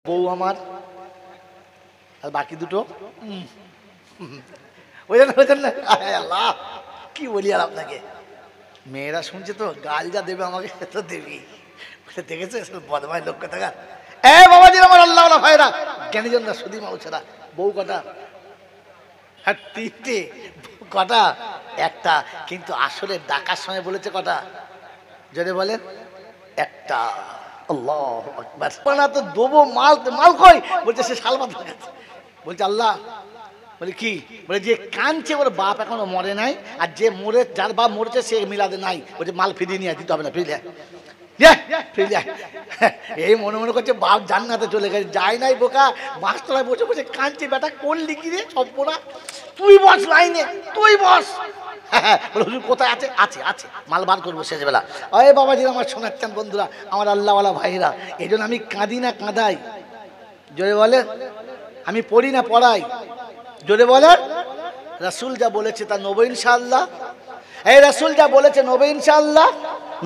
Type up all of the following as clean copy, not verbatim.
বউ আমার, আর বাকি দুটো বুঝলেন না? আল্লাহ কি বলি আর আপনাকে, মেয়েরা শুনছে তো গাল যা দেবে আমাকে তো দেবি, দেখেছে বদমাই লোক থাকা। এ বাবাজি আমার আল্লাহ ভাইরা জ্ঞানীজন না শুধু মানুষেরা, বউ কটা? আর তিনটে। কটা? একটা। কিন্তু আসলে ডাকার সময় বলেছে কটা? যদি বলেন একটা। আল্লাহ আকবার। না তো দেবো মাল, মাল কই? বলছে সে শালবাদ লাগাচ্ছে। বলছে আল্লাহ, বলে কি? বলে যে কাঁদছে ওর বাপ এখনো মরে নাই, আর যে মরে, যার বাপ মরেছে সে মিলাদে নাই, বলছে মাল ফিরিয়ে নিয়ে দিতে হবে না, ফিরিয়ে এই মনে মনে করছে বাপ জান্নাতে চলে গেছে, যায় নাই বোকা, বাসতলায় বসে বসে কাঁদছে। বেটা করলি কি রে সব্বনা, তুই বস লাইনে, তুই বস। বলে হুজুর কোথায় আছে? আছে আছে, মাল বার করবো শেষবেলা। ওই বাবাজি আমার শোনাচ্ছেন বন্ধুরা, আমার আল্লাহওয়ালা ভাইরা, এই জন্য আমি কাঁদি না কাঁদাই। জোরে বলে, আমি পড়ি না পড়াই। জোরে বলে, রাসূল যা বলেছে তা নব ইনশাআল্লাহ। এই রাসূল যা বলেছে নব ইনশাআল্লাহ,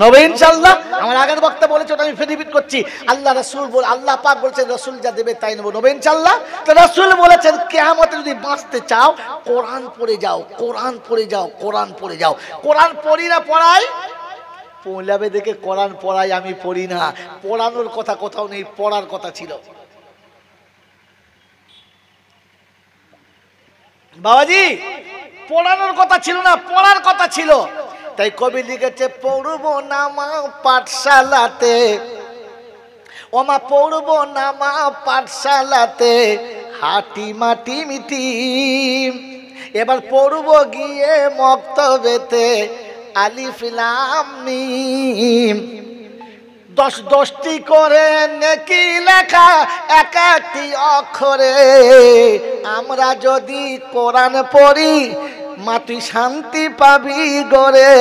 নব ইনশাআল্লাহ। আমার আগের বক্তা বলেছে ওটা আমি রিপিট করছি। আল্লাহ রাসূল বল, আল্লাহ পাক বলেছেন রাসূল যা দেবে তাই নেব, নব ইনশাআল্লাহ। তো রাসূল বলেছেন কিয়ামতে যদি বাঁচতে চাও কোরআন পড়ে যাও, কোরআন পড়ে যাও, কোরআন পড়ে যাও। কোরআন পড়ি না পড়াই? পৌলাবে দেখে কোরআন পড়াই, আমি পড়ি না। পড়ানোর কথা কোথাও নেই, পড়ার কথা ছিল। বাবাজি পড়ানোর কথা ছিল না, পড়ার কথা ছিল। তাই কবি লিখেছে পড়বো না মা পাঠশালাতে, ও মা পড়বো না মা পাঠশালাতে, হাটি মাটি মিটি। এবার পড়বো গিয়ে মক্তবেতে, আলিফ লাম মিম। 10-10টি করে নেকি লেখা এক একটি অক্ষরে। আমরা যদি কোরআন পড়ি মা তুই শান্তি পাবি গরে।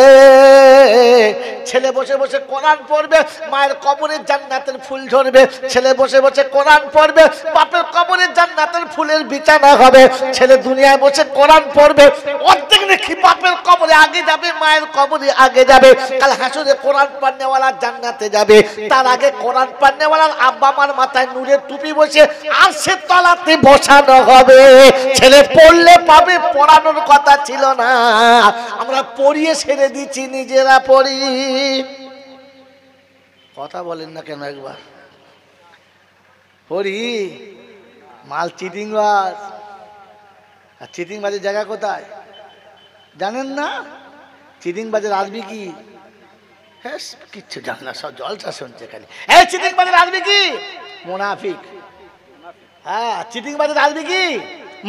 ছেলে বসে বসে কোরআন পড়বে, মায়ের কবরে জান্নাতের ফুল ঝরবে। ছেলে বসে বসে কোরআন পড়বে, বাপের কবরে জান্নাতের ফুলের বিছানা হবে। ছেলে দুনিয়ায় বসে কোরআন পড়বে, অর্ধেক নাকি বাপের কবরে আগে যাবে, মায়ের কবরে আগে যাবে। কাল হাসরে কোরআন পড়নেওয়ালা জান্নাতে যাবে, তার আগে কোরআন পড়নেওয়ালার আব্বা মার মাথায় নূরের টুপি বসে আরশের তলাতে বসানো হবে। ছেলে পড়লে পাবে, পড়ানোর কথা ছিল না। আমরা পড়িয়ে ছেড়ে দিচ্ছি, নিজেরা পড়ি। কথা বলেন না কেন? একবার পড়ি। মাল চিটিংবাজ। আর চিটিংবাজের জায়গা কোথায় জানেন না? চিটিংবাজের আরবি কি? হ্যাঁ কিচ্ছু জানে না, সব জলসা শুনছে খালি। এই চিটিংবাজের আরবি কি? মুনাফিক। হ্যাঁ চিটিংবাজের আরবি কি?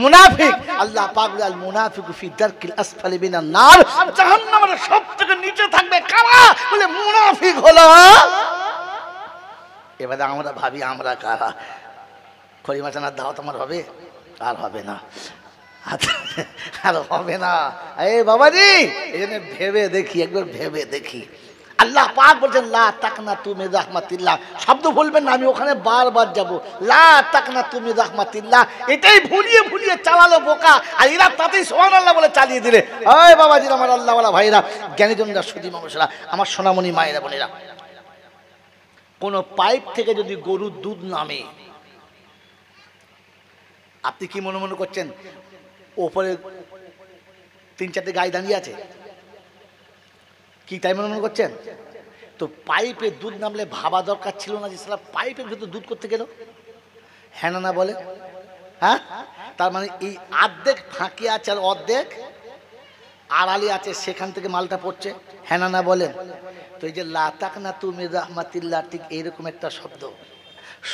মুনাফিক। আল্লাহ পাক বলে আল মুনাফিকু ফি দারকিল আসফালি মিনান নার, জাহান্নামের সবথেকে নিচে থাকবে। কারা? বলে মুনাফিক হলো। এবারে আমরা ভাবি আমরা কারা? খড়িমাচানার দাওয়াত আমার হবে? আর হবে না, আর হবে না। এই বাবাজি এই জন্য ভেবে দেখি, একবার ভেবে দেখি। আল্লাহ পাক বলছেন লা তাকনাতু মির রাহমাতিল্লাহ। শব্দ বলবেন না, আমি ওখানে বারবার যাব। লা তাকনাতু মির রাহমাতিল্লাহ, এটাই ভুলিয়ে ভুলিয়ে চালালো বোকা, আর এরা তাতেই সুবহানাল্লাহ বলে চালিয়ে দিলে। ওই বাবাজি আমার আল্লাহওয়ালা ভাইরা, জ্ঞানীজনরা, সুধী মানুষরা, আমার সোনামণি মায়েরা বোনেরা, কোন পাইপ থেকে যদি গরুর দুধ নামে, আপনি কি মনে মনে করছেন ওপরে 3-4টে গাই দাঁড়িয়ে আছে কি, তাই মনে মনে করছেন? তো পাইপে দুধ নামলে ভাবা দরকার ছিল না যে সালা পাইপের ভিতর দুধ করতে গেল? হ্যাঁ না বলে? হ্যাঁ, তার মানে এই অর্ধেক ফাঁকি আছে আর অর্ধেক আড়ালি আছে, সেখান থেকে মালটা পড়ছে। হ্যাঁ না বলেন? তো এই যে লা তাকনাতু মির রাহমাতিল্লাহ, ঠিক এইরকম একটা শব্দ,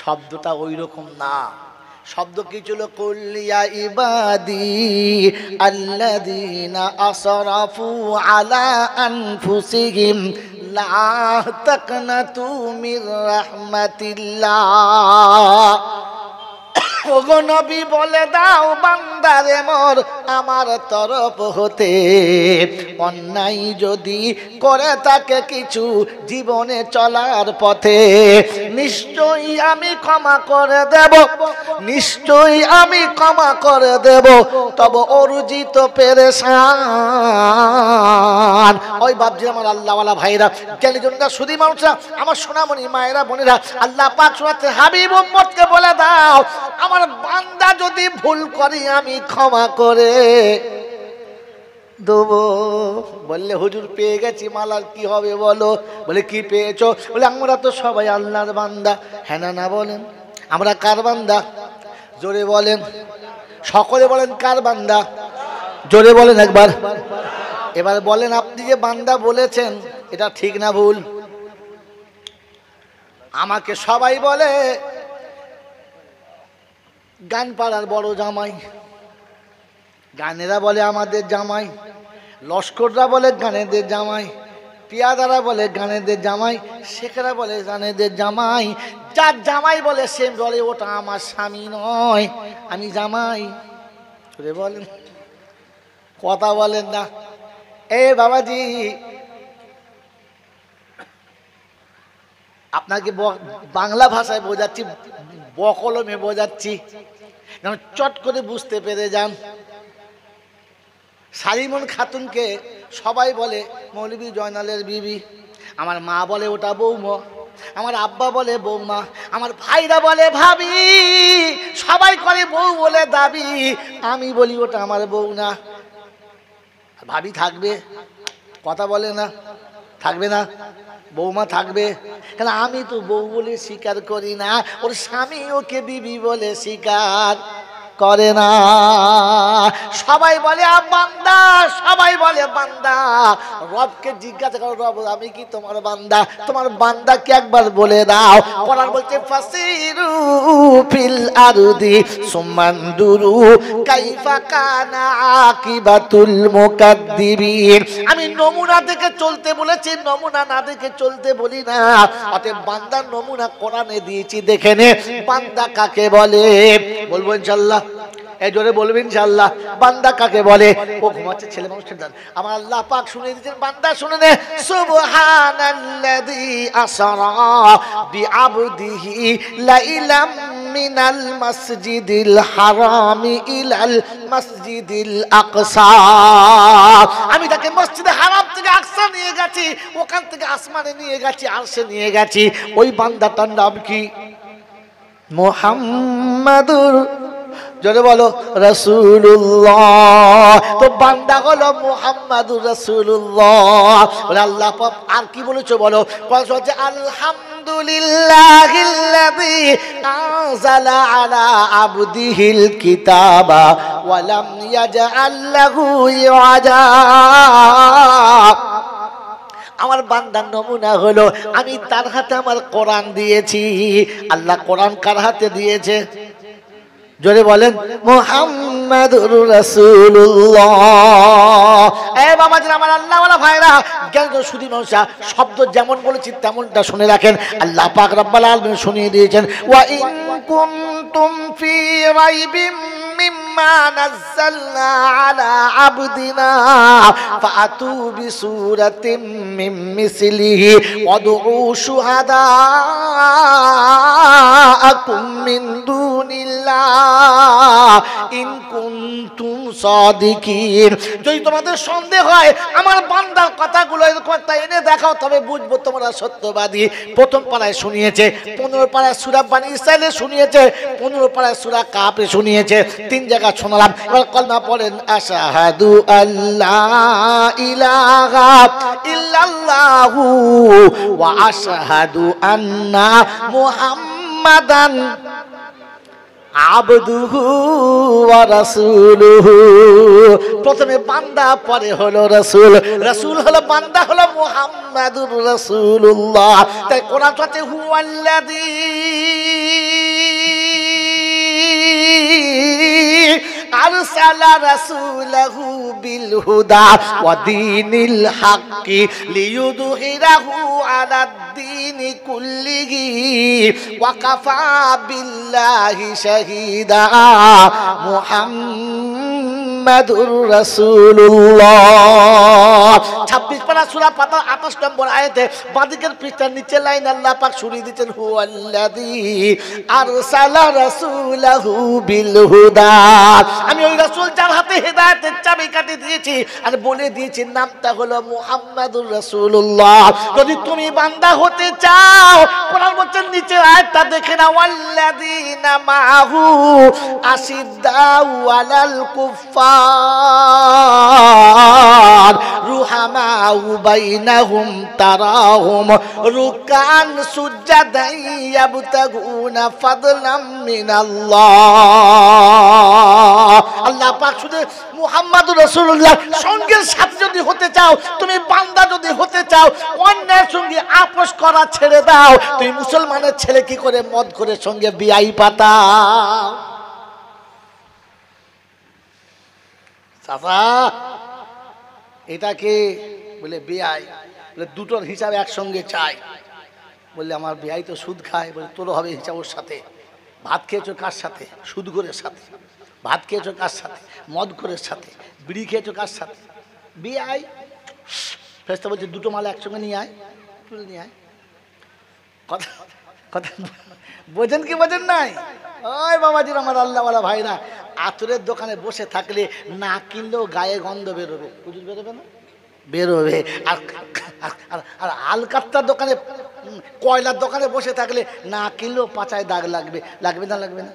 শব্দটা ওই রকম না। শব্দ কি ছিল? কুল্লিয়া ইবাদি আল্লাযীনা আসরাফু আলা আনফুসিহিম লা তাকনাতু মির রাহমাতিল্লাহ। ওগো নবী বলে দাও বান্দারে মোর আমার তরফ হতে অন্যায় যদি করে থাকে কিছু জীবনে চলার পথে নিশ্চয়ই আমি ক্ষমা করে দেব, নিশ্চয়ই আমি ক্ষমা করে দেব, তবে অর্জিত পেরেশান। ওই বাপজি আমার আল্লাহওয়ালা ভাইরা, জ্ঞানী জনরা, সুধী মানুষরা, আমার সোনামণি মায়েরা বোনেরা, আল্লাহ পাক শোনাচ্ছে হাবিব উম্মতকে বলে দাও আমার বান্দা যদি ভুল করি আমি ক্ষমা করে দেবো। বললে হুজুর পেয়ে গেছি মাল, আর কি হবে বলো? বলে কি পেয়েছো? বলে আমরা তো সবাই আল্লাহর বান্দা। হ্যাঁ না না বলেন, আমরা কার বান্দা? জোরে বলেন, সকলে বলেন কার বান্দা? জোরে বলেন একবার। এবার বলেন আপনি যে বান্দা বলেছেন এটা ঠিক না ভুল? আমাকে সবাই বলে গান পাড়ার বড় জামাই, গানেরা বলে আমাদের জামাই, লস্কররা বলে গানেদের জামাই, পিয়াদারা বলে গানেদের জামাই, শেখরা বলে গানেদের জামাই। যার জামাই বলে সে বলে ওটা আমার স্বামী নয়, আমি জামাই। বলেন, কথা বলেন না। এ বাবাজি, আপনাকে বাংলা ভাষায় বোঝাচ্ছি, বকলমে বোঝাচ্ছি, যেন চট করে বুঝতে পেরে যান। সালিমন খাতুনকে সবাই বলে মৌলভী জয়নালের বিবি, আমার মা বলে ওটা বৌমা, আমার আব্বা বলে বৌমা, আমার ভাইরা বলে ভাবি, সবাই করে বউ বলে দাবি, আমি বলি ওটা আমার বউ না। ভাবি থাকবে, কথা বলে না, থাকবে না, বৌমা থাকবে, কেন আমি তো বউ বলে স্বীকার করি না, ওর স্বামী ওকে বিবি বলে স্বীকার করে না। সবাই বলে বান্দা, সবাই বলে বান্দা। রবকে জিজ্ঞাসা করো, রব আমি কি তোমার বান্দা? তোমার বান্দাকে একবার বলে দাও। কোরআন বলছে ফাসিরু ফিল আরদি সুমানদুরু কাইফা কানা আকিবাতুল মুকাদ্দিবিন। আমি নমুনা দেখে চলতে বলেছি, নমুনা না দেখে চলতে বলি না। অতএব বান্দার নমুনা কোরআনে দিয়েছি, দেখে নে বান্দা কাকে বলে। বলবো ইনশাআল্লাহ, এই জোরে বলবেন ইনশাআল্লাহ। বান্দা কাকে বলে? ও ঘুমাচ্ছে ছেলে মানুষ, আমার আল্লাহ পাক শুনে দিয়েছেন, বান্দা শুনে নে। সুবহানাল্লাযী আসরা বিআবদিহি লাইলাম মিনাল মাসজিদিল হারামি ইলাল মাসজিদিল আকসা। আমি তাকে মসজিদে হারাম থেকে আকসা নিয়ে গেছি, ওখান থেকে আসমানে নিয়ে গেছি, আরশে নিয়ে গেছি। ওই বান্দাটার নাম কি? মুহাম্মাদুর, জোরে বলো, রাসূলুল্লাহ। তো বান্দা হলো মুহাম্মাদুর রাসূলুল্লাহ। বলে আল্লাহ পাক আর কি বলেছো বলো? বলছে আলহামদুলিল্লাহিল্লাযী আনজালা আলা আবদিহিল কিতাবা ওয়া লাম ইয়াজআল লাহু ইওয়াজা। আমার বান্দার নমুনা হলো আমি তার হাতে আমার কোরআন দিয়েছি। আল্লাহ কোরআন কার হাতে দিয়েছে? জোরে বলেন, মুহাম্মাদুর রাসূলুল্লাহ। এ বাবাজি আমার আল্লাহওয়ালা ভাইরা, জ্ঞান সুধী মানুষরা, শব্দ যেমন বলেছি তেমনটা শুনে রাখেন। আল্লাহ পাক রব্বুল আলামিন শুনিয়ে দিয়েছেন, ওয়া ইন কুনতুম ফি রাইবিম মিম্মা নাযালনা আলা আবদিনা ফাতু বিসূরাতিম মিন মিসলিহি ওয়াদউ শুহাদাআকুম মিন দুনিল্লাহ ইন কুনতুম সাদিকিন। যদি তোমাদের সন্দেহ হয় আমার বান্দার কথাগুলো এরকম একটা এনে দেখাও, তবে বুঝবো তোমরা সত্যবাদী। প্রথম পারায় শুনিয়েছে, 15 পারায় সূরা বনী ইসরাঈলে শুনিয়েছে, 15 পারায় সূরা কাফে শুনিয়েছে, 3 জায়গা শোনালাম। এবার কলমা পড়েন, আশহাদু আল্লা ইলাহা ইল্লাল্লাহু ওয়া আশহাদু আন্না মুহাম্মাদান আবদুহু ওয়া রাসূলুহু। প্রথমে বান্দা, পরে হলো রাসূল, রাসূল হলো বান্দা, হলো মুহাম্মাদুর রাসূলুল্লাহ। তাই কোরআন বলছে হুয়াল্লাযী আরসালা রাসূলাহু বিল হুদা ওয়া দীনিল হাক্কি লিইয়ুযহিরাহু আলাদ দীনি কুল্লিহি ওয়া কাফা বিল্লাহি শাহীদা মুহাম্মাদুর রাসূলুল্লাহ। 26 পারা সূরা পাতা 28 নম্বর আয়াতে বাদিকের পৃষ্ঠার নিচে লাইন আল্লাহ পাক শুনিয়ে দিয়েছেন হুয়াল্লাযী আরসালা রাসূলাহু বিল হুদা। আমি ওই রাসূল যার হাতে হেদায়েতের চাবিকাঠি দিয়েছি আর বলে দিয়েছি নামটা হলো মুহাম্মাদুর রাসূলুল্লাহ। যদি তুমি বান্দা হতে চাও কোরআন বলছে নিচে আয়াতটা দেখে নাও, ওয়াল্লাযীনা মাআহু আশিদ্দাউ আলাল কুফফার রুহামাউ বাইনাহুম তারাহুম রুকান সুজ্জাদান ইয়াবতাগুনা ফাদলাম মিনাল্লাহ। আল্লাহ পাক শুধু মুহাম্মাদুর রাসূলুল্লাহ সঙ্গের সাথে যদি হতে চাও, তুমি বান্দা যদি হতে চাও, অন্যের সঙ্গে আপোষ করা ছেড়ে দাও। তুমি মুসলমানের ছেলে কি করে মদ করে সঙ্গে বিয়াই পাতাও? চাচা এটাকে বলে বিয়াই, বলে দুটোর হিসাব একসঙ্গে চাই। বললে আমার বিয়াই তো সুদ খায়। বলে তোরও হবে হিসাব ওর সাথে। ভাত খেয়েছো কার সাথে? সুদ করে সাথে। ভাত খেয়েছো কার সাথে? মদ করে সাথে। বিড়ি খেয়েছো কার সাথে? বিয়াই। ফেরেশতা বলছে দুটো মাল একসঙ্গে নিয়ে আয়, তুলে নিয়ে আয়। কথা কথা বোঝেন কি বোঝেন নাই? ওই বাবাজির আমার আল্লাহওয়ালা ভাইরা, আতরের দোকানে বসে থাকলে না কিনলেও গায়ে গন্ধ বেরোবে। হুজুর বেরোবে না? বেরোবে। আর আলকাত্তার দোকানে, কয়লার দোকানে বসে থাকলে না কিনলেও পাছায় দাগ লাগবে। লাগবে না? লাগবে না?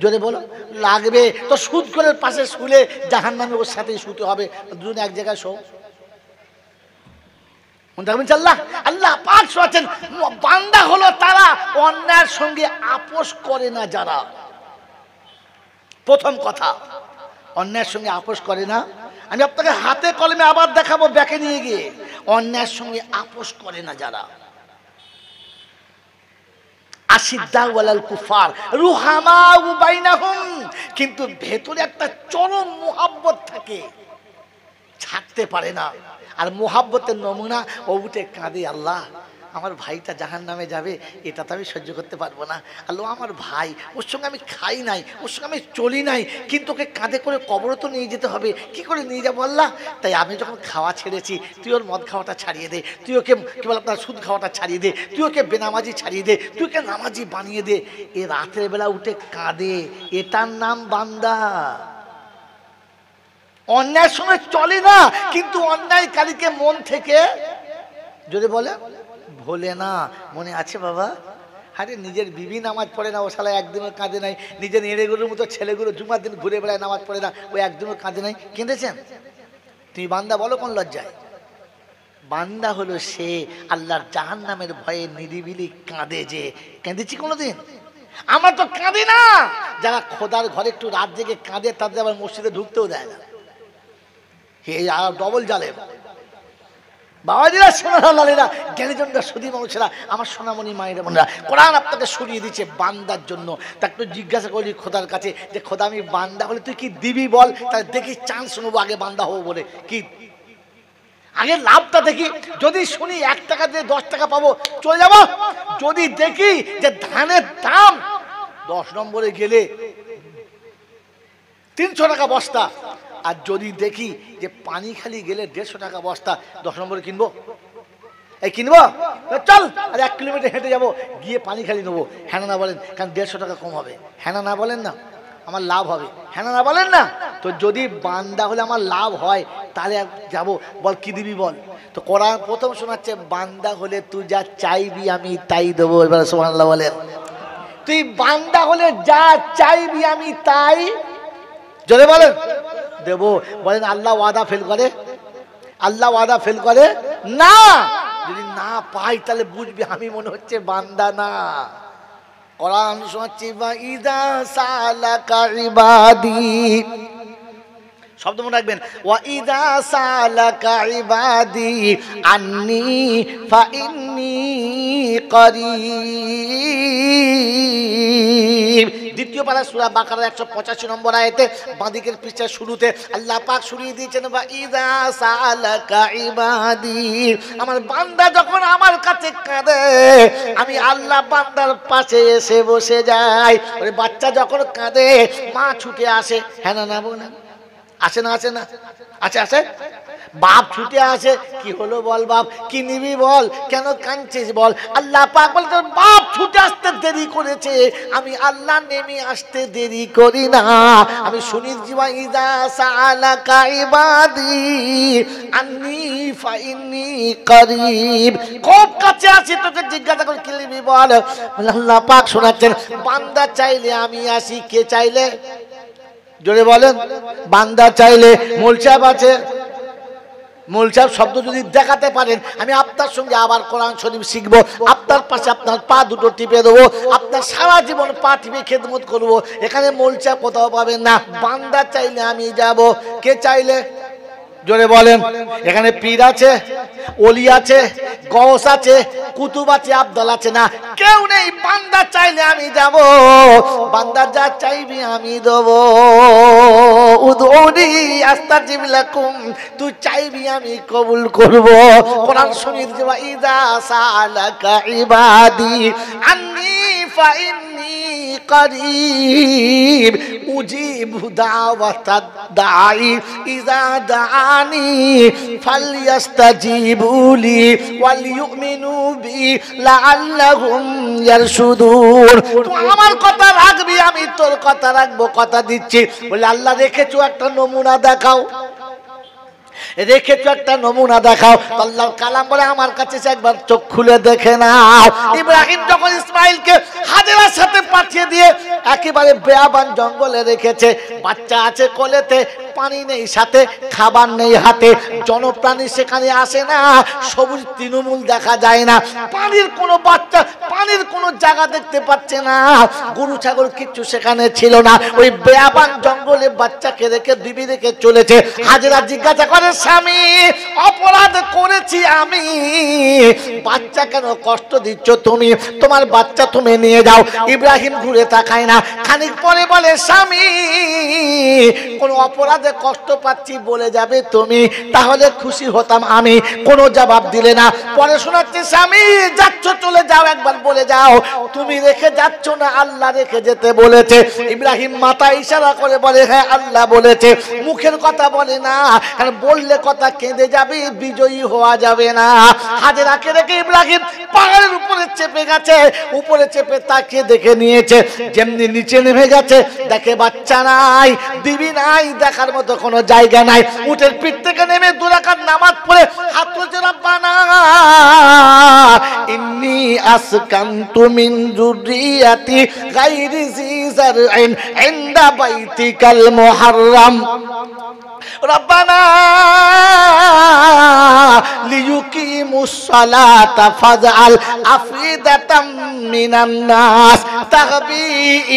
জোরে বলো। লাগবে। তো সুদ করে পাশে শুলে জাহান্নামে ওর সাথেই শুতে হবে। দুজন এক জায়গায় শো। আল্লাহ পাক বলেন বান্দা হলো তারা অন্যায়ের সঙ্গে আপোষ করে না যারা। প্রথম কথা, অন্যায়ের সঙ্গে আপোষ করে না। আমি আপনাকে হাতে কলমে আবার দেখাবো, ব্যাকে নিয়ে গিয়ে। অন্যায়ের সঙ্গে আপোষ করে না যারা। আশিদ্দাউ আলাল কুফার রুহামাউ বাইনাহুম, কিন্তু ভেতরে একটা চরম মুহাব্বত থাকে, ছাড়তে পারে না। আর মুহাব্বতের নমুনা ও উঠে কাঁদে, আল্লাহ আমার ভাইটা জাহান্নামে যাবে, এটা তো আমি সহ্য করতে পারবো না। আল্লাহ আমার ভাই, ওর সঙ্গে আমি খাই নাই, ওর সঙ্গে আমি চলি নাই, কিন্তু ওকে কাঁধে করে কবরে তো নিয়ে যেতে হবে। কি করে নিয়ে যাবো আল্লাহ? তাই আমি যখন খাওয়া ছেড়েছি, তুই ওর মদ খাওয়াটা ছাড়িয়ে দে, তুই ওকে কি বল আপনার সুদ খাওয়াটা ছাড়িয়ে দে, তুই ওকে বেনামাজি ছাড়িয়ে দে, তুই ওকে নামাজি বানিয়ে দে। এ রাতের বেলা উঠে কাঁদে, এটার নাম বান্দা। অন্যায়ের সঙ্গে চলে না, কিন্তু অন্যায়কারীকে মন থেকে যদি বলে ভোলে না। মনে আছে বাবা? আরে নিজের বিবি নামাজ পড়ে না, ও শালা একদিনও কাঁদে নাই। নিজের এড়েগুলোর মতো ছেলেগুলো জুমার দিন ঘুরে বেড়ায়, নামাজ পড়ে না, ও একদিনও কাঁদে নাই। কেঁদেছেন? তুমি বান্দা বলো কোন লজ্জায়? বান্দা হলো সে আল্লাহর জাহান্নামের ভয়ে নিরিবিলি কাঁদে। যে কেঁদেছি কোনোদিন? আমরা তো কাঁদি না। যারা খোদার ঘরে একটু রাত জেগে কাঁদে তাদের আবার মসজিদে ঢুকতেও দেয় না। ডবল জালে বাবাজিরা, সোনারা, জ্ঞানীজনরা, সুধী মানুষেরা, আমার সোনামণি মায়েরা বোনেরা, কোরআন আপনাকে সরিয়ে দিচ্ছে বান্দার জন্য। তা একটু জিজ্ঞাসা করলি খোদার কাছে যে খোদা আমি বান্দা হলে তুই কি দিবি বল, তাহলে দেখি চান্স নেবো আগে বান্দা হবো বলে। কি আগে লাভটা দেখি। যদি শুনি 1 টাকা দিয়ে 10 টাকা পাবো, চলে যাবো। যদি দেখি যে ধানের দাম 10 নম্বরে গেলে 300 টাকা বস্তা, আর যদি দেখি যে পানি খালি গেলে 150 টাকা বস্তা, 10 নম্বরে কিনবো। এই কিনবো, চল আর 1 কিলোমিটার হেঁটে যাবো, গিয়ে পানি খালি নেবো। হ্যাঁ না বলেন? কারণ 150 টাকা কম হবে। হ্যাঁ না বলেন না? আমার লাভ হবে। হ্যাঁ না বলেন না? তো যদি বান্দা হলে আমার লাভ হয়, তাহলে যাবো। বল কি দিবি বল। তো কোরআন প্রথম শোনাচ্ছে বান্দা হলে তুই যা চাইবি আমি তাই দেবো। এবার সুবহানাল্লাহ বলেন। তুই বান্দা হলে যা চাইবি আমি তাই যদি বলেন দেবো। বলেন আল্লাহ ওয়াদা ফেল করে? আল্লাহ ওয়াদা ফেল করে না। যদি না পাই তাহলে বুঝবি আমি মনে হচ্ছে বান্দা না। কোরআন শোনাচ্ছি, ইযা সালাকা ইবাদি, শব্দ মনে রাখবেন, ওয়া ইযা সালাকা ইবাদি আন্নি ফাইন্নী করিব। দ্বিতীয় পারা সূরা বাকারার 185 নম্বর আয়াতে বাঁদিকের পৃষ্ঠার শুরুতে আল্লাহ পাক শুনিয়ে দিয়েছেন, ওয়া ইযা সালাকা ইবাদি, আমার বান্দা যখন আমার কাছে কাঁদে আমি আল্লাহ বান্দার পাশে এসে বসে যাই। ওই বাচ্চা যখন কাঁদে মা ছুটে আসে, হ্যাঁ না, না বলে আসে না, আসে না, আছে আসে, বাপ ছুটে আসে, কি হলো বল বাপ, কি নিবি বল, কেন কাঁদছিস বল। আল্লাহ পাক বলে তোর বাপ ছুটে আসতে দেরি করেছে, আমি আল্লাহ নেমে আসতে দেরি করি না। আমি শুনি জীবা ইযা সালাকা ইবাদি আন্নি ফাইন্নী করিব, খুব কাছে আছি, তোকে জিজ্ঞাসা করে কি নিবি বল। আল্লাহ পাক শোনাচ্ছেন, বান্দা চাইলে আমি আসি, কে চাইলে জোরে বলেন, বান্দা চাইলে। মূল সাহেব আছে, মূল সাহেব শব্দ যদি দেখাতে পারেন আমি আপনার সঙ্গে আবার কোরআন শরীফ শিখবো, আপনার পাশে আপনার পা দুটো টিপে দেবো, আপনার সারা জীবন পা টিপে খেদমত করবো। এখানে মূল সাহেব কোথাও পাবেন না। বান্দা চাইলে আমি যাব, কে চাইলে জোরে বলেন। এখানে পীর আছে, ওলি আছে, গওস আছে, কুতুব আছে, আব্দাল আছে, না কেউ নেই। বান্দা চাইলে আমি যাব, বান্দা যা চাইবি আমি দেব। উদউনি আস্তাজিব লাকুম, তুই চাইবি আমি কবুল করব। কোরআন শুনিয়ে দিবা, ইযা সালাকা ইবাদি আন্নি ফাইন্নী করিব উজিবু দাওয়াতাদ দাঈ ইযা দাআনি ফালইস্তাজিবুলি ওয়ালিউমিনু বি লাআল্লাহুম ইয়ারশুদুন। তুই আমার কথা রাখবি, আমি তোর কথা রাখবো, কথা দিচ্ছি। বলে আল্লাহ রেখেছো একটা নমুনা দেখাও, রেখেছো একটা নমুনা দেখাও। আল্লাহর কালাম বলে আমার কাছে একবার চোখ খুলে দেখে নাও। ইব্রাহিম যখন ইসমাইলকে হাজেরার সাথে পাঠিয়ে দিয়ে একেবারে বেয়াবান জঙ্গলে রেখেছে, বাচ্চা আছে কোলেতে, পানি নেই সাথে, খাবার নেই হাতে, জনপ্রাণী সেখানে আসে না, সবুজ তৃণমূল দেখা যায় না, পানির কোনো বাচ্চা, পানির কোনো জায়গা দেখতে পাচ্ছে না, গরু ছাগল কিচ্ছু সেখানে ছিল না। ওই বেয়াবান জঙ্গলে বাচ্চাকে রেখে বিবি রেখে চলেছে। হাজেরা জিজ্ঞাসা করে, স্বামী অপরাধ করেছি আমি, বাচ্চা কেন কষ্ট দিচ্ছ তুমি, তোমার বাচ্চা তুমি নিয়ে যাও। ইব্রাহিম ঘুরে তাকায় না, খানিক পরে বলে, স্বামী কোন অপরাধে কষ্ট পাচ্ছি বলে যাবে তুমি, তাহলে খুশি হতাম আমি। কোনো জবাব দিলে না। পরে শোনাচ্ছে, স্বামী যাচ্ছ চলে যাও, একবার বলে যাও তুমি রেখে যাচ্ছ না, আল্লাহ রেখে যেতে বলেছে। ইব্রাহিম মাথা ইশারা করে বলে, হ্যাঁ আল্লাহ বলেছে, মুখের কথা বলে না, কারণ বললে কথা কেঁদে যাবে, বিজয়ী হওয়া যাবে না। হাজেরাকে রেখে ইব্রাহিম পাহাড়ের উপরে চেপে গেছে, উপরে চেপে তাকিয়ে দেখে নিয়েছে, যেমনি নিচে নেমে গেছে দেখে বাচ্চা নাই, বিবি নাই, দেখার মতো কোনো জায়গা নাই। উটের পিঠ থেকে নেমে 2 রাকাত নামাজ পড়ে হাত তুলছে, রব্বানা ইন্নী আসকানতু মিন যুররিয়াতি গায়রি জি যারইন ইনদা বাইতিকাল মুহাররাম রব্বানা লিয়ুকিমুস সালাতা ফাজআল আফিদাতাম মিনান নাস তাগবি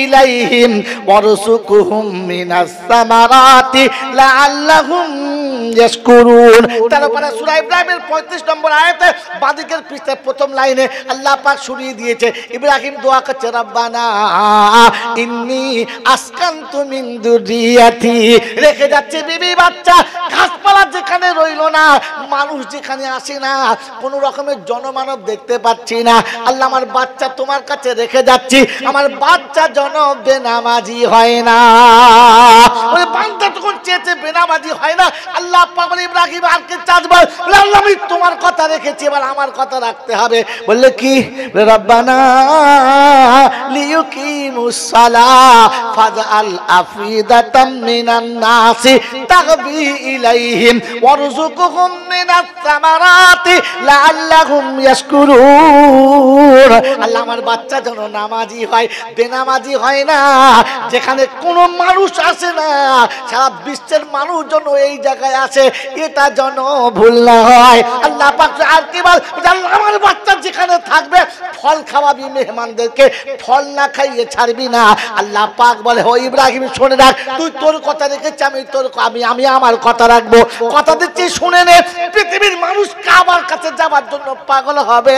ইলাইহিম ওয়ারযুকহুম মিনাস সামারাতি লাআল্লাহুম ইয়াশকুরুন। তারপরে সূরা ইব্রাহিমের 35 নম্বর আয়াতে বাদিকের পৃষ্ঠার প্রথম লাইনে আল্লাহ পাক শুনিয়ে দিয়েছে, ইব্রাহিম দোয়া করছে, রব্বানা ইন্নী আসকানতু মিন যুররিয়াতি, রেখে যাচ্ছে বিবি বাচ্চা, গাছপালা যেখানে রইল না, মানুষ যেখানে আসে না, কোন রকমের জনমানব দেখতে পাচ্ছি না, আল্লাহ আমার বাচ্চা তোমার কাছে রেখে যাচ্ছি, আমার বাচ্চা যেন বেনামাজি হয় না। ওই বান্দা তখন চেয়েছে বেনামাজি হয় না। আল্লাহ পাক বলে, ইব্রাহিম আর কে চাচবা, আল্লাহ আমি তোমার কথা রেখেছি, এবার আমার কথা রাখতে হবে। বললে কি, রব্বানা লিয়ুকিমুস সালাহ ফাজআল আফিদাতাম মিনান নাসি তাগবি ইলাইহিম ওয়ারযুকহুম মিনাস সামারাতি লাআল্লাহুম ইয়াশকুরুন। আল্লাহ আমার বাচ্চা যেন নামাজি হয়, বেনামাজি হয় না, যেখানে কোনো মানুষ আসে না, সারা বিশ্বের মানুষ যেন এই জায়গায় আসে, এটা যেন ভুল না হয়। আল্লাহ পাক আর কি বল, আমার বাচ্চা যেখানে থাকবে ফল খাওয়াবি মেহমানদেরকে, ফল না খাইয়ে ছাড়বি না। আল্লাহ পাক বলে, ও ইব্রাহিম শোনে রাখ, তুই তোর কথা রেখেছি, আমি তোর আমি আমার কথা রাখবো, কথা দিচ্ছি শুনে নে। পৃথিবীর মানুষ কাবার কাছে যাবার জন্য পাগল হবে,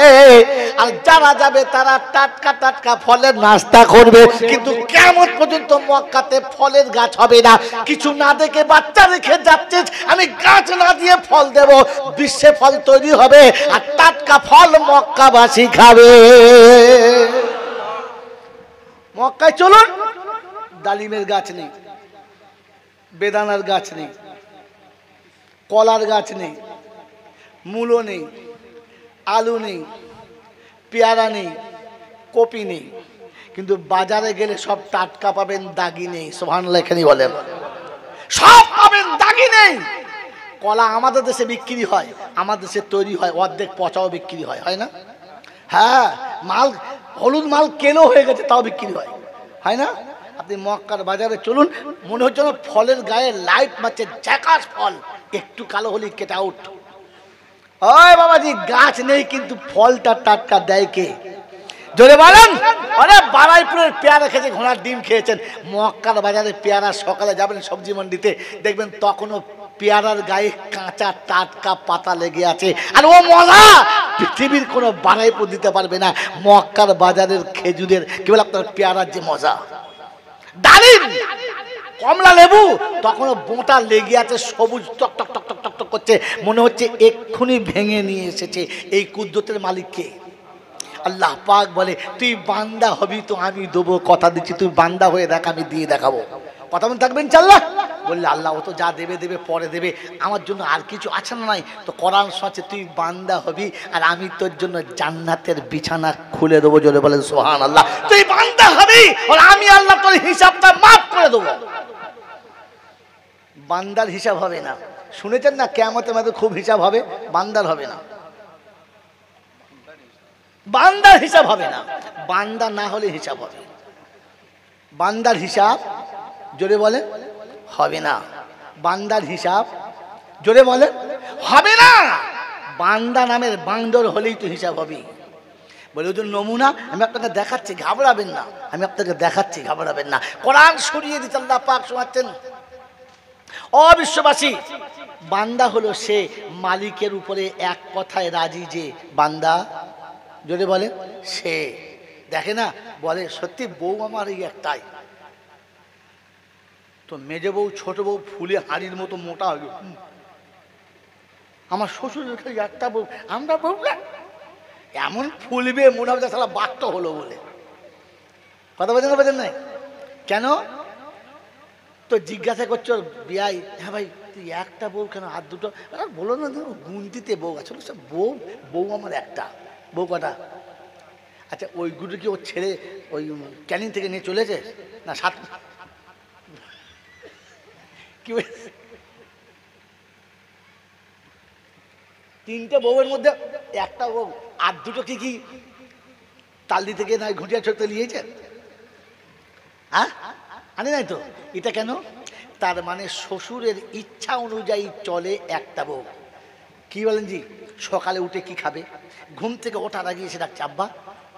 আর যারা যাবে তারা টাটকা টাটকা ফলের নাস্তা করবে, কিন্তু কিয়ামত পর্যন্ত মক্কাতে ফলের গাছ হবে না। কিছু না দেখে বাচ্চা রেখে যাচ্ছে, আমি গাছ না দিয়ে ফল দেব, বিশ্বে ফল তৈরি হবে আর টাটকা ফল মক্কাবাসী খাবে। মক্কায় চলুন, ডালিমের গাছ নেই, বেদানার গাছ নেই, কলার গাছ নেই, মূলো নেই, আলু নেই, পেয়ারা নেই, কপি নেই, কিন্তু বাজারে গেলে সব টাটকা পাবেন, দাগি নেই। সুবহানাল্লাহ এখানে বলেন, সব পাবেন, দাগি নেই। কলা আমাদের দেশে বিক্রি হয়, আমাদের দেশে তৈরি হয়, অর্ধেক পচাও বিক্রি হয়, হয় না? হ্যাঁ, মাল হলুদ মাল কেলো হয়ে গেছে তাও বিক্রি হয়, হয় না? আপনি মক্কার বাজারে চলুন, মনে হচ্ছে না ফলের গায়ে লাইট মারছে, ঝাকাস ফল, একটু কালো হলি কেটে আউট। ওই বাবাজি, গাছ নেই কিন্তু ফলটা টাটকা দেয় কে? জোরে বলেন। আরে বারাইপুরের পেয়ারা খেয়েছে, ঘোড়ার ডিম খেয়েছেন। মক্কার বাজারে পেয়ারা, সকালে যাবেন সবজি মন্ডিতে, দেখবেন তখনও পেয়ারার গায়ে কাঁচা টাটকা পাতা লেগে আছে, আর ও মজা পৃথিবীর কোনো বারাইপুর দিতে পারবে না। মক্কার বাজারের খেজুরের কি বলে আপনার পেয়ারার যে মজা, ডালিম, কমলা লেবু তখনও বোঁটা লেগে আছে, সবুজ টক টক টক টক টক টক করছে, মনে হচ্ছে এক্ষুনি ভেঙে নিয়ে এসেছে। এই কুদরতের মালিক কে? আল্লাহ পাক বলে, তুই বান্দা হবি তো আমি দেবো, কথা দিচ্ছি, তুই বান্দা হয়ে দেখ, আমি দিয়ে দেখাবো। কথা মনে থাকবেন ইনশাআল্লাহ। বললে আল্লাহ ও তো যা দেবে দেবে, পরে দেবে, আমার জন্য আর কিছু আছে না? নাই তো কোরআন শোনাচ্ছে, তুই বান্দা হবি আর আমি তোর জন্য জান্নাতের বিছানা খুলে দেবো। জোরে বলেন সুবহানাল্লাহ। তুই বান্দা হবি আর আমি আল্লাহ তোর হিসাবটা মাফ করে দেবো। বান্দার হিসাব হবে না, শুনেছেন না? কিয়ামতের মাঝে খুব হিসাব হবে, বান্দার হবে না। বান্দার হিসাব হবে না, বান্দা না হলে হিসাব হবে। বান্দার হিসাব, জোরে বলে, হবে না। বান্দার হিসাব, জোরে বলে, হবে না। বান্দা নামের বান্দর হলেই তো হিসাব হবে। বলে ওই নমুনা আমি আপনাকে দেখাচ্ছি, ঘাবড়াবেন না, আমি আপনাকে দেখাচ্ছি, ঘাবড়াবেন না। কোরআন সরিয়ে দিতে আল্লাহ পাক শোনাচ্ছেন। ও বিশ্ববাসী, বান্দা হলো সে মালিকের উপরে এক কথায় রাজি যে বান্দা, যদি বলে সে দেখে না, বলে সত্যি বউ আমার এই একটাই, তো মেজে বউ ছোট বউ ফুলে হাড়ির মতো মোটা হয়ে, আমার শ্বশুরের খালি একটা বউ, আমরা বউ এমন ফুলবে মনে হবে সারা বাচ্চা হলো বলে। কথা বলছেন না, বোঝেন নাই কেন? তো জিজ্ঞাসা করছো বিয়াই, হ্যাঁ ভাই তুই একটা বউ কেন, আর দুটো বলো না, গুনতিতে বউ আছে। বউ বউ আমার একটা, বউ কটা? আচ্ছা ওইগুলো কি ওর ছেলে ওই ক্যানিং থেকে নিয়ে চলেছে না? সাত কি তিনটে বউয়ের মধ্যে একটা বউ, আর দুটো কি কি তালদি থেকে না ঘুটিয়া ছড়তে নিয়েছে? হ্যাঁ আনে নাই তো। এটা কেন? তার মানে শ্বশুরের ইচ্ছা অনুযায়ী চলে একটা বউ। কি বলেন জি? সকালে উঠে কি খাবে, ঘুম থেকে ওঠার আগে এসে ডাকছে, আব্বা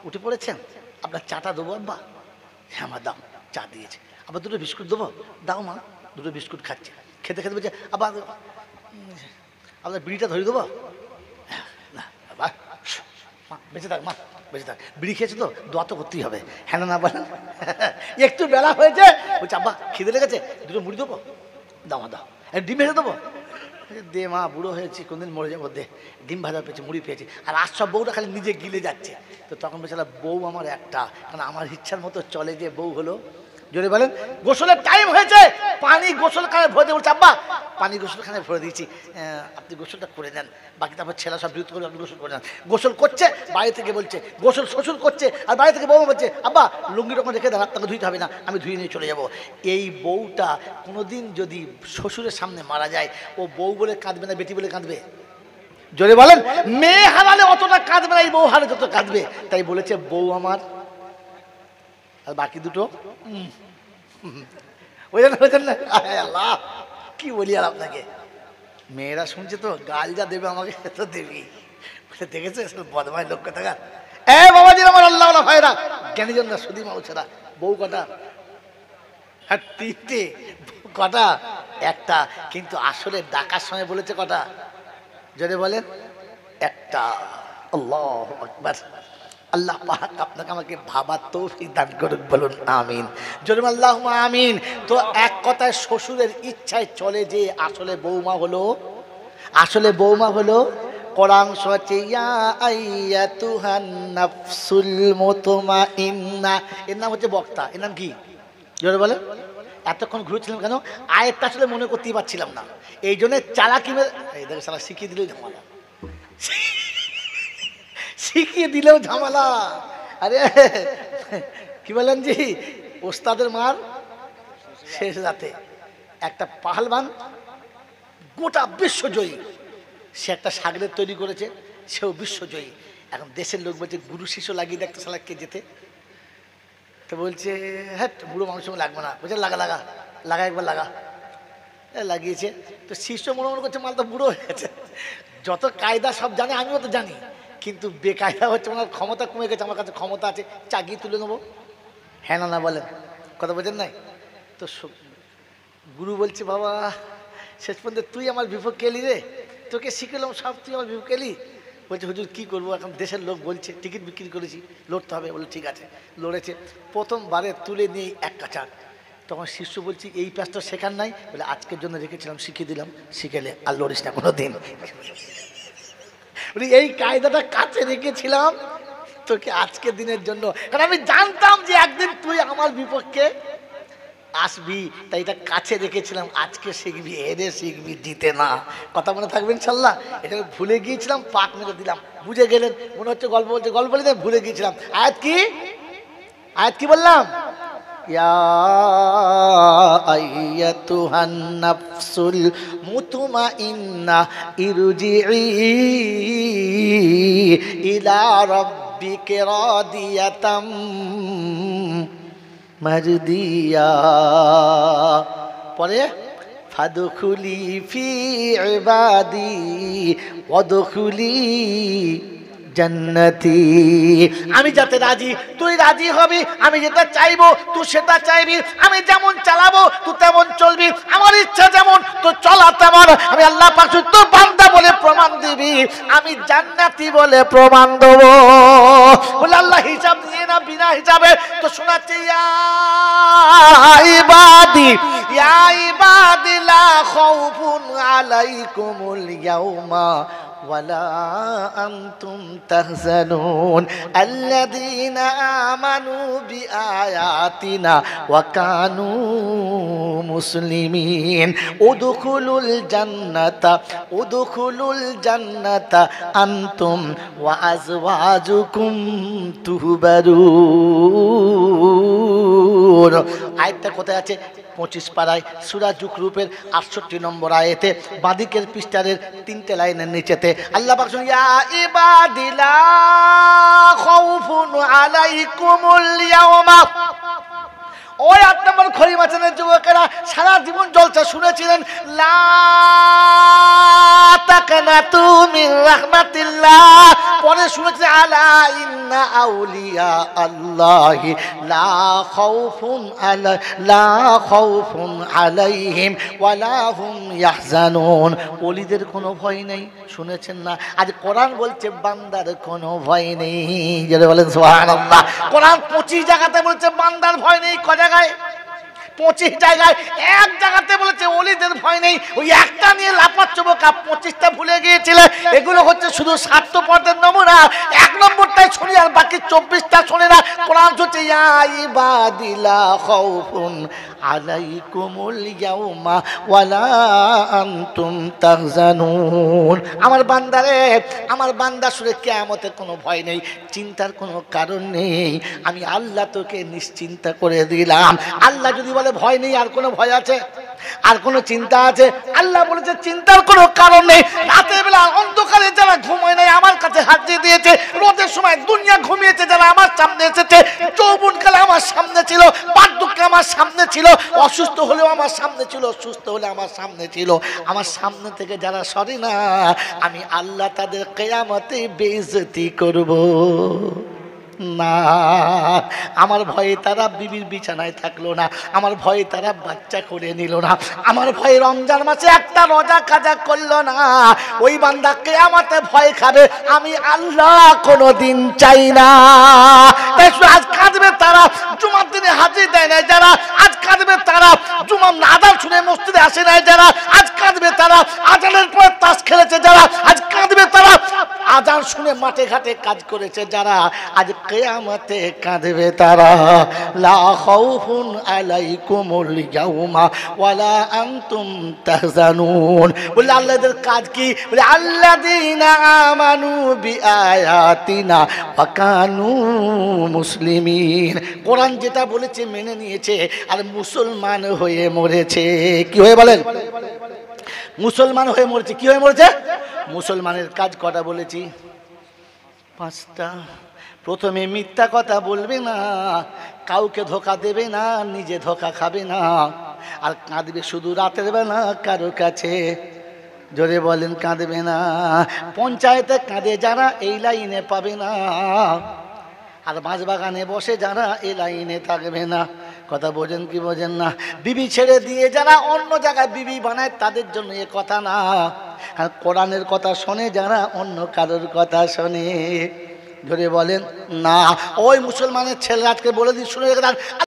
উঠে পড়েছেন, আপনার চাটা দেবো আব্বা? হ্যাঁ আমার দাও, চা দিয়েছে। আবার দুটো বিস্কুট দেবো? দাও মা। দুটো বিস্কুট খাচ্ছে, খেতে খেতে বলছে আবার আপনার বিড়িটা ধরে দেবো? না আবার মা বেঁচে থাক, মা বেঁচে থাক, বিড়ি খেয়েছে তো দোয়া তো করতেই হবে। হ্যাঁ না বলেন, একটু বেলা হয়েছে, বলছে আব্বা খিদে লেগেছে, দুটো মুড়ি দেবো? দাও মা দাও। ডিম ভেজে দেবো? দে মা, বুড়ো হয়েছি, কোনদিন মরে যাবো, দে। ডিম ভাজা পেয়েছি, মুড়ি পেয়েছি, আর আজ সব বউটা খালি নিজে গিলে যাচ্ছে। তো তখন বলছে বউ আমার একটা, কারণ আমার ইচ্ছার মতো চলে যে বউ হলো। যদি বলেন গোসলের টাইম হয়েছে, পানি গোসলখানে ভরে দিয়ে বলছে আব্বা পানি গোসলখানে ভরে দিয়েছি, আপনি গোসলটা করে নেন, বাকি তারপর ছেলে সব বিরুদ্ধ করে আপনি গোসল করে নেন। গোসল করছে, বাড়ি থেকে বলছে গোসল শ্বশুর করছে, আর বাড়ি থেকে বউ বলছে আব্বা লুঙ্গি রকম রেখে দেন, আপনাকে ধুইতে হবে না, আমি ধুয়ে নিয়ে চলে যাব। এই বউটা কোনোদিন যদি শ্বশুরের সামনে মারা যায়, ও বউ বলে কাঁদবে না বেটি বলে কাঁদবে? যদি বলেন মেয়ে হারালে অতটা কাঁদবে না, এই বউ হারে যত কাঁদবে। তাই বলেছে বউ আমার, আর বাকি দুটো বুঝলেন না? আল্লাহ কি বলি আর আপনাকে, মেয়েরা শুনছে তো গাল যা দেবে আমাকে তো দেবি, দেখেছে বদমাই লোক কথা। এ বাবাজি আমার আল্লাহ ভাইরা, জ্ঞানীজনরা, সুধী মানুষেরা, বউ কটা? হ্যাঁ তিনটে। কটা? একটা, কিন্তু আসলে ডাকার সময় বলেছে কটা? যদি বলেন একটা। আল্লাহু আকবার। আল্লাহ পাক আপনাকে আমাকে ভাবার তৌফিক দান করুন, বলুন আমিন। জোরে আল্লাহুম্মা আমিন। তো এক কথায় শ্বশুরের ইচ্ছায় চলে যে আসলে বৌমা হলো, আসলে বৌমা হলো কোরআন শোনাচ্ছে ইয়া আইয়াতুহান নাফসুল মুতমাইন্না। এর নাম হচ্ছে বক্তা। এর নাম কি? জোরে বলে। এতক্ষণ ঘুরেছিলাম কেন? আয়াতটা আসলে মনে করতেই পারছিলাম না, এই জন্য চালাকি এই দেখো শালা শিখিয়ে দিলেও ঝামেলা, শিখিয়ে দিলেও ঝামেলা। আরে কি বলেন জি, ওস্তাদের মার শেষ রাতে একটা পাহলবান গোটা বিশ্বজয়ী, সে একটা সাগরের তৈরি করেছে, সেও বিশ্বজয়ী। এখন দেশের লোক বলছে গুরু শিষ্য লাগিয়ে দেখতে শালা কে যেতে। তো বলছে হ্যাঁ বুড়ো মানুষের লাগবে না, বলছে লাগা লাগা লাগা একবার লাগা। লাগিয়েছে। তো শিষ্য মনে মনে করছে মাল তো বুড়ো হয়ে গেছে, যত কায়দা সব জানে আমিও তো জানি, কিন্তু বেকায়দা হচ্ছে ওনার ক্ষমতা কমে গেছে, আমার কাছে ক্ষমতা আছে, চাগিয়ে তুলে নেবো। হ্যাঁ না বলেন, কথা বোঝেন নাই তো? গুরু বলছে বাবা শেষ পর্যন্ত তুই আমার বিপক্ষে এলি রে, তোকে শিখলাম সব, তুই আমার বিপক্ষে এলি। বলছে হুজুর কী করবো, এখন দেশের লোক বলছে টিকিট বিক্রি করেছি, লড়তে হবে। বলে ঠিক আছে, লড়েছে। প্রথমবারে তুলে নিয়ে এক কাচার। তখন শিষ্য বলছি এই প্যাচটা শেখার নাই, বলে আজকের জন্য রেখেছিলাম, শিখিয়ে দিলাম, শিখেলে আর লড়িস না কোনো দিন। এই কায়দাটা কাছে রেখেছিলাম তোকে আজকের দিনের জন্য, কারণ আমি জানতাম যে একদিন তুই আমার বিপক্ষে আসবি, তাই এটা কাছে রেখেছিলাম, আজকে শিখবি, হেরে শিখবি, জিতে না। কথা মনে থাকবেন ইনশাল্লাহ। এটা ভুলে গিয়েছিলাম, পাক মেরে দিলাম, বুঝে গেলেন। মনে হচ্ছে গল্প বলছে, গল্প বলি ভুলে গিয়েছিলাম। আয়াত কি? আয়াত কি বললাম? ইয়া আইয়াতুহান নাফসুল মুতমাইন্না ইরজিই ইলা রাব্বিকা রাদিয়াতাম মারদিয়া। পরে ফাদখুলি ফি ইবাদি ওয়াদখুলি জান্নাতি। আমি যাতে রাজি তুই রাজি হবি, আমি যেটা চাইবো তুই সেটা চাইবি, আমি যেমন চালাবো তুই তেমন চলবি, আমার ইচ্ছা যেমন তো চলা তেমন। আমি আল্লাহ পাক তোর বান্দা বলে প্রমাণ দিবি, আমি জান্নাতি বলে প্রমাণ দেবো। বলে আল্লাহ হিসাব নিয়ে না, বিনা হিসাবে। তো শোনাচ্ছে ইয়া ইবাদি লা খাউফুন আলাইকুমুল ইয়াউমা ওয়ালা আনতুম তাহজানুন আল্লাযীনা আমানু বিআয়াতিনা ওয়া কানু মুসলিমিন উদখুলুল জান্নাতা আনতুম ওয়া আজওয়াজুকুম তুহবারুন। আয়াতটা কোথায় আছে? 25 পারায় সূরা যুকরুপের 68 নম্বর আয়াতে, বাদিকের পৃষ্ঠারের 3টে লাইনের নিচেতে আল্লাহ পাক বলেন ইয়া ইবাদিলা খাউফুন আলাইকুমুল ইয়াউমা। ওই 8 নম্বর খরিমাচানের যুবকেরা সারা জীবন জলসা শুনেছিলেন, লা তাকানাতু মির রাহমাতিল্লাহ। পরে শুনেছিলেন আলা ইন্না আউলিয়া আল্লাহি লা খাউফুন আলাইহিম ওয়ালা হুম ইয়াহজানুন। ওলিদের কোনো ভয় নেই, শুনেছেন না? আজ কোরআন বলছে বান্দার কোনো ভয় নেই। যারা বলেন সুবহানাল্লাহ। কোরআন 25 জায়গাতে বলছে বান্দার ভয় নেই। ক জায়গায়? 25 জায়গায়। এক জায়গাতে বলেছে ওলিদের ভয় নেই। ওই একটা নিয়ে লাফাচ্ছ বোকা, 25টা ভুলে গিয়েছিলে। এগুলো হচ্ছে শুধু স্বার্থপরদের নমুনা। 1 নম্বরটাই শুনি আর বাকি 24টা শুনে না। কোরআন হচ্ছে ইয়া ইবাদিলা খাউফুন আলাইকুমুল ইয়াউমা ওয়ালা আনতুম তাহজানুন। আমার বান্দারে, আমার বান্দা শুনে কিয়ামতের কোনো ভয় নেই, চিন্তার কোনো কারণ নেই। আমি আল্লাহ তোকে নিশ্চিন্তা করে দিলাম। আল্লাহ যদি বলে ভয় নেই, আর কোনো ভয় আছে? আর কোনো চিন্তা আছে? আল্লাহ বলেছে চিন্তার কোনো কারণ নেই। রাতের বেলা অন্ধকারে যারা ঘুমায় নাই আমার কাছে হাত দিয়ে দিয়েছে, রোদের সময় দুনিয়া ঘুমিয়েছে যারা আমার সামনে এসেছে, যৌবনকালে আমার সামনে ছিল, বার্ধক্যে আমার সামনে ছিল, অসুস্থ হলেও আমার সামনে ছিল, সুস্থ হলে আমার সামনে ছিল। আমার সামনে থেকে যারা সরে না, আমি আল্লাহ তাদের কিয়ামতে বেইজ্জতি করব। না, আমার ভয়ে তারা বিবির বিছানায় থাকলো না, আমার ভয়ে তারা বাচ্চা করে নিল না, আমার ভয়ে রমজান মাসে একটা রোজা কাজা করলো না। ওই বান্দা কিয়ামতে ভয় খাবে, আমি আল্লাহ কোনোদিন চাই না। তাই আজ কাঁদবে তারা জুমার দিনে হাজির দেয় না যারা, আজ কাঁদবে তারা জুমার আযান শুনে মসজিদে আসে নাই যারা, আজ কাঁদবে তারা আযানের পর তাস খেলেছে যারা, আজ কাঁদবে তারা আযান শুনে মাঠে ঘাটে কাজ করেছে যারা, আজ কিয়ামতে কাঁদবে তারা। লা খাউফুন আলাইকুমুল ইয়াউমা ওয়ালা আনতুম তাহজানুন। বলে আল্লাহদের কাজ কি? বলে আল্লাযীনা আমানু বিআয়াতিনা ওয়া কানু মুসলিমিন। কোরআন যেটা বলেছে মেনে নিয়েছে আর মুসলমান হয়ে মরেছে। কি হয়ে বলেন? মুসলমান হয়ে মরেছে। কি হয়ে মরেছে? মুসলমানের কাজ কটা বলেছি? 5টা। প্রথমে মিথ্যা কথা বলবে না, কাউকে ধোঁকা দেবে না, নিজে ধোঁকা খাবে না, আর কাঁদবে শুধু রাতের বেলা কারো কাছে। জোরে বলেন কাঁদবে না। পঞ্চায়েতে কাঁদে যারা এই লাইনে পাবে না, আর বাঁশবাগানে বসে যারা এই লাইনে থাকবে না। কথা বোঝেন কি বোঝেন না? বিবি ছেড়ে দিয়ে যারা অন্য জায়গায় বিবি বানায় তাদের জন্য এ কথা না। আর কোরআনের কথা শোনে যারা অন্য কারোর কথা শোনে। ধরে বলেন না। ওই মুসলমানের ছেলে আজকে বলে দিই, শুনে রেখে